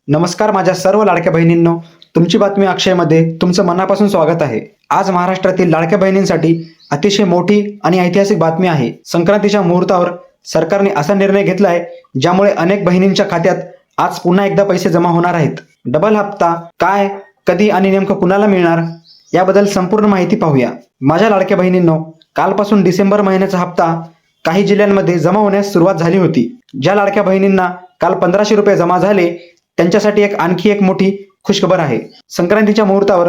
नमस्कार माझ्या सर्व लाडक्या बहिणींनो, तुमची बातमी अक्षयमध्ये तुमचं मनापासून स्वागत आहे। आज महाराष्ट्रातील लाडक्या बहिणींसाठी अतिशय मोठी आणि ऐतिहासिक बातमी आहे। संक्रांतीच्या मुहूर्तावर सरकारने असा निर्णय घेतला आहे ज्यामुळे अनेक बहिणींच्या खात्यात आज पुन्हा एकदा पैसे जमा होणार आहेत। डबल हप्ता काय, कधी आणि नेमकं कुणाला मिळणार याबद्दल संपूर्ण माहिती पाहूया। माझ्या लाडक्या बहिणींनो, कालपासून डिसेंबर महिन्याचा हप्ता काही जिल्ह्यांमध्ये जमा होण्यास सुरुवात झाली होती। ज्या लाडक्या बहिणींना काल 1500 रुपये जमा झाले त्यांच्यासाठी आणखी एक मोठी खुशखबर आहे। संक्रांतीच्या मुहूर्तावर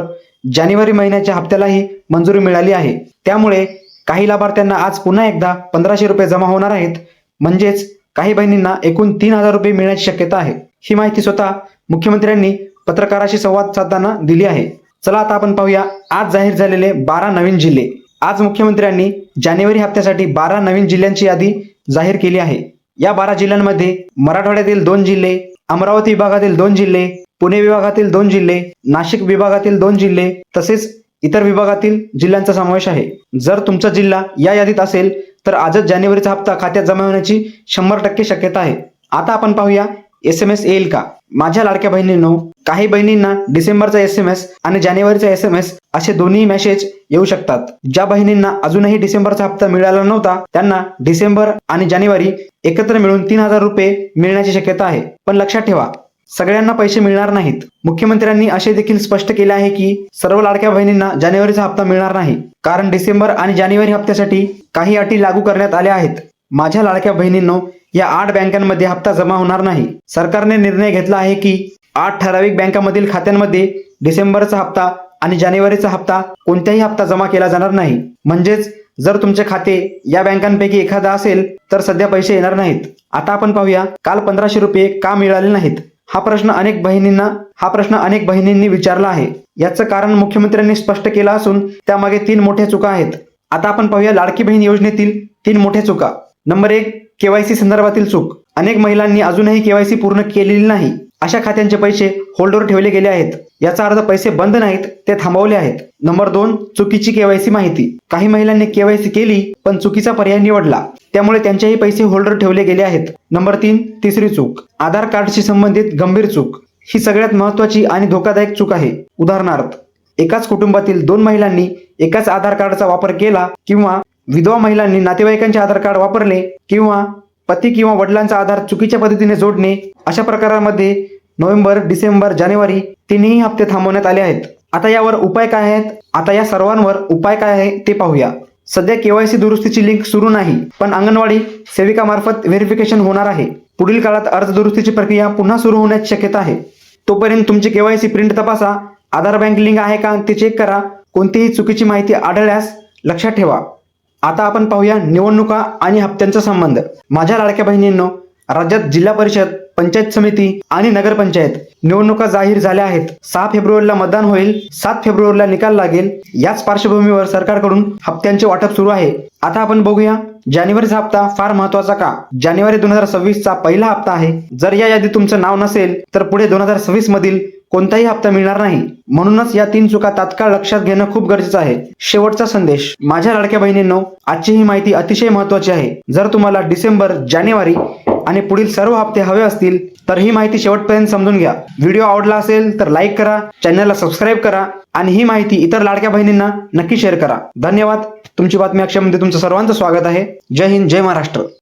जानेवारी महिन्याच्या हप्त्यालाही मंजुरी मिळाली आहे। त्यामुळे काही लाभार्थ्यांना आज पुन्हा एकदा 1500 रुपये जमा होणार आहेत। म्हणजेच काही बहिणींना एकूण 3000 रुपये मिळण्याची शक्यता आहे। ही माहिती स्वतः मुख्यमंत्र्यांनी पत्रकाराशी संवाद साधताना दिली आहे। चला आता आपण पाहूया आज जाहीर झालेले 12 नवीन जिल्हे। आज मुख्यमंत्र्यांनी जानेवारी हप्त्यासाठी 12 नवीन जिल्ह्यांची यादी जाहीर केली आहे। या 12 जिल्ह्यांमध्ये मराठवाड्यातील 2 जिल्हे, अमरावती विभागातील 2 जिल्हे, पुणे विभागातील 2 जिल्हे, नाशिक विभागातील 2 जिल्हे तसेच इतर विभागातील जिल्ह्यांचा समावेश आहे। जर तुमचा जिल्हा या यादीत असेल तर आजच जानेवारीचा हप्ता खात्यात जमा होण्याची 100% शक्यता आहे। आता आपण पाहूया SMS येईल का। माझ्या लाडक्या बहिणींनो, काही बहिणींना डिसेंबरचा SMS आणि जानेवारीचा SMS असे दोन्ही मेसेज येऊ शकतात। ज्या बहिणींना अजूनही डिसेंबरचा हप्ता मिळाला नव्हता त्यांना डिसेंबर आणि जानेवारी एकत्र मिळून 3000 रुपये मिळण्याची शक्यता आहे। पण लक्षात ठेवा, सगळ्यांना पैसे मिळणार नाहीत। मुख्यमंत्र्यांनी असे देखील स्पष्ट केले आहे की सर्व लाडक्या बहिणींना जानेवारीचा हप्ता मिळणार नाही, कारण डिसेंबर आणि जानेवारी हप्त्यासाठी काही अटी लागू करण्यात आल्या आहेत। माझ्या लाडक्या बहिणींनो, या 8 बँकांमध्ये हप्ता जमा होणार नाही। सरकारने निर्णय घेतला आहे की 8 ठराविक बँकांमधील खात्यांमध्ये डिसेंबरचा हप्ता आणि जानेवारीचा हप्ता कोणत्याही हप्ता जमा केला जाणार नाही। म्हणजेच जर तुमचे खाते या बँकांपैकी एखादा असेल तर सध्या पैसे येणार नाहीत। आता आपण पाहूया काल 1500 रुपये का मिळाले नाहीत। हा प्रश्न अनेक बहिणींनी विचारला आहे। याचं कारण मुख्यमंत्र्यांनी स्पष्ट केलं असून त्यामागे 3 मोठ्या चुका आहेत। आता आपण पाहूया लाडकी बहीण योजनेतील 3 मोठ्या चुका। नंबर 1, KYC संदर्भातील चूक। अनेक महिलांनी अजूनही KYC पूर्ण केलेली नाही। अशा खात्यांचे पैसे होल्डवर ठेवले गेले आहेत। याचा अर्थ पैसे बंद नाहीत, ते थांबवले आहेत। नंबर 2, चुकीची KYC माहिती। काही महिलांनी KYC केली पण चुकीचा पर्याय निवडला, त्यामुळे त्यांचेही पैसे होल्डर ठेवले गेले आहेत। नंबर 3, तिसरी चूक, आधार कार्डशी संबंधित गंभीर चूक। ही सगळ्यात महत्त्वाची आणि धोकादायक चूक आहे। उदाहरणार्थ, एकाच कुटुंबातील 2 महिलांनी एकाच आधार कार्डचा वापर केला, किंवा विधवा महिलांनी नातेवाईकांचे आधार कार्ड वापरले, किंवा पती किंवा वडिलांचा आधार चुकीच्या पद्धतीने जोडणे। अशा प्रकारांमध्ये नोव्हेंबर, डिसेंबर, जानेवारी तिन्ही हप्ते थांबवण्यात आले आहेत। आता यावर उपाय काय आहेत? आता या सर्वांवर उपाय काय आहे ते पाहूया। सध्या KYC दुरुस्तीची लिंक सुरू नाही, पण अंगणवाडी सेविकामार्फत व्हेरिफिकेशन होणार आहे। पुढील काळात अर्ज दुरुस्तीची प्रक्रिया पुन्हा सुरू होण्याची शक्यता आहे। तोपर्यंत तुमची KYC प्रिंट तपासा, आधार बँक लिंक आहे का ते चेक करा। कोणतीही चुकीची माहिती आढळल्यास लक्षात ठेवा। आता आपण पाहूया निवडणुका आणि हप्त्यांचा संबंध। माझ्या लाडक्या बहिणींनो, राज्यात जिल्हा परिषद, पंचायत समिती आणि नगरपंचायत निवडणुका जाहीर झाल्या आहेत। 6 फेब्रुवारीला मतदान होईल, 7 फेब्रुवारीला निकाल लागेल। याच पार्श्वभूमीवर सरकारकडून हप्त्यांचे वाटप सुरू आहे। आता आपण बघूया जानेवारीचा हप्ता फार महत्त्वाचा का। जानेवारी 2026 चा पहिला हप्ता आहे। जर या यादीत तुमचं नाव नसेल तर पुढे 2026 मधील कोणताही हप्ता मिळणार नाही। म्हणूनच या 3 चुका तात्काळ लक्षात घेणं खूप गरजेचं आहे। शेवटचा संदेश, माझ्या लाडक्या बहिणींनो, आजची ही माहिती अतिशय महत्त्वाची आहे। जर तुम्हाला डिसेंबर, जानेवारी आणि पुढील सर्व हप्ते हवे असतील तर ही माहिती शेवटपर्यंत समजून घ्या। व्हिडिओ आवडला असेल तर लाईक करा, चॅनलला सबस्क्राईब करा आणि ही माहिती इतर लाडक्या बहिणींना नक्की शेअर करा। धन्यवाद। तुमची बातमी अक्षयमध्ये तुमचं सर्वांचं स्वागत आहे। जय हिंद, जय महाराष्ट्र।